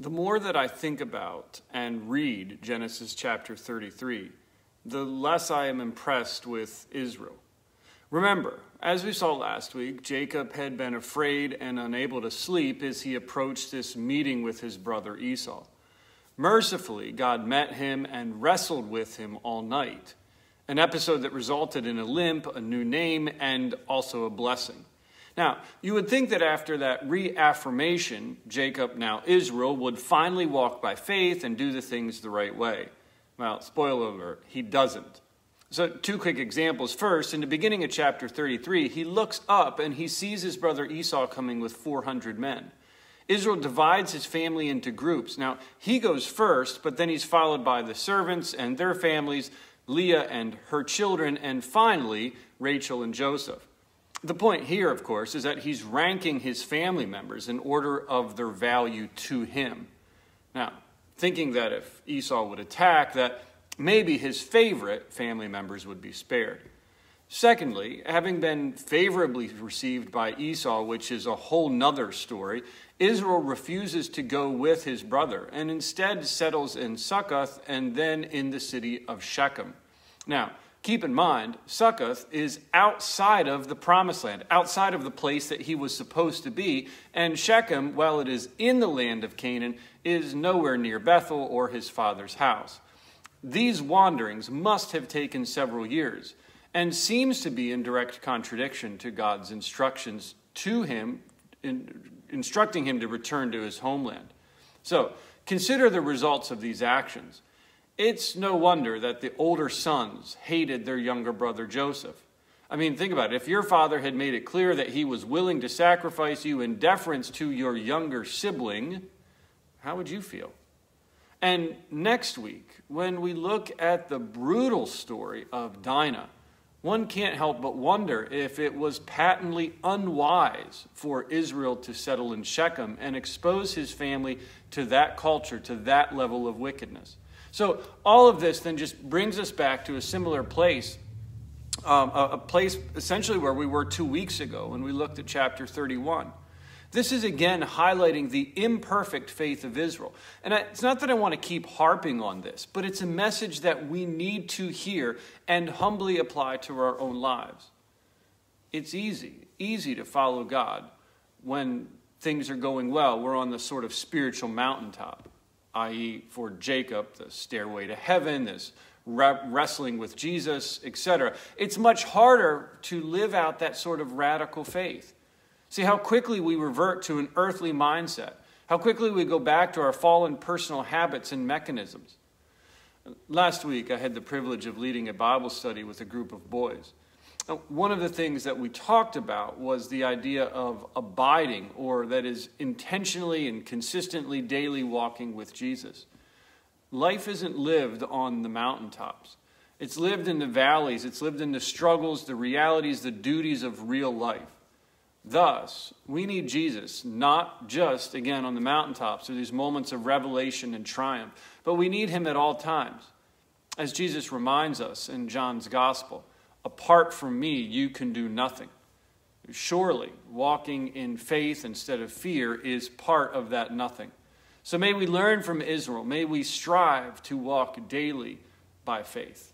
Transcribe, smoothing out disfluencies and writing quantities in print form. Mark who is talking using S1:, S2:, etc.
S1: The more that I think about and read Genesis chapter 33, the less I am impressed with Israel. Remember, as we saw last week, Jacob had been afraid and unable to sleep as he approached this meeting with his brother Esau. Mercifully, God met him and wrestled with him all night, an episode that resulted in a limp, a new name, and also a blessing. Now, you would think that after that reaffirmation, Jacob, now Israel, would finally walk by faith and do the things the right way. Well, spoiler alert, he doesn't. So 2 quick examples. First, in the beginning of chapter 33, he looks up and he sees his brother Esau coming with 400 men. Israel divides his family into groups. Now, he goes first, but then he's followed by the servants and their families, Leah and her children, and finally, Rachel and Joseph. The point here, of course, is that he's ranking his family members in order of their value to him. Now, thinking that if Esau would attack, that maybe his favorite family members would be spared. Secondly, having been favorably received by Esau, which is a whole nother story, Israel refuses to go with his brother and instead settles in Succoth and then in the city of Shechem. Now, keep in mind, Succoth is outside of the promised land, outside of the place that he was supposed to be, and Shechem, while it is in the land of Canaan, is nowhere near Bethel or his father's house. These wanderings must have taken several years and seems to be in direct contradiction to God's instructions to him, instructing him to return to his homeland. So, consider the results of these actions. It's no wonder that the older sons hated their younger brother Joseph. I mean, think about it. If your father had made it clear that he was willing to sacrifice you in deference to your younger sibling, how would you feel? And next week, when we look at the brutal story of Dinah, one can't help but wonder if it was patently unwise for Israel to settle in Shechem and expose his family to that culture, to that level of wickedness. So all of this then just brings us back to a similar place, a place essentially where we were 2 weeks ago when we looked at chapter 31. This is again highlighting the imperfect faith of Israel. And it's not that I want to keep harping on this, but it's a message that we need to hear and humbly apply to our own lives. It's easy to follow God when things are going well. We're on the sort of spiritual mountaintop, i.e. for Jacob, the stairway to heaven, this wrestling with Jesus, etc. It's much harder to live out that sort of radical faith. See how quickly we revert to an earthly mindset, how quickly we go back to our fallen personal habits and mechanisms. Last week, I had the privilege of leading a Bible study with a group of boys. One of the things that we talked about was the idea of abiding, or that is intentionally and consistently daily walking with Jesus. Life isn't lived on the mountaintops. It's lived in the valleys. It's lived in the struggles, the realities, the duties of real life. Thus, we need Jesus, not just, again, on the mountaintops or these moments of revelation and triumph, but we need him at all times. As Jesus reminds us in John's gospel, apart from me, you can do nothing. Surely, walking in faith instead of fear is part of that nothing. So may we learn from Israel. May we strive to walk daily by faith.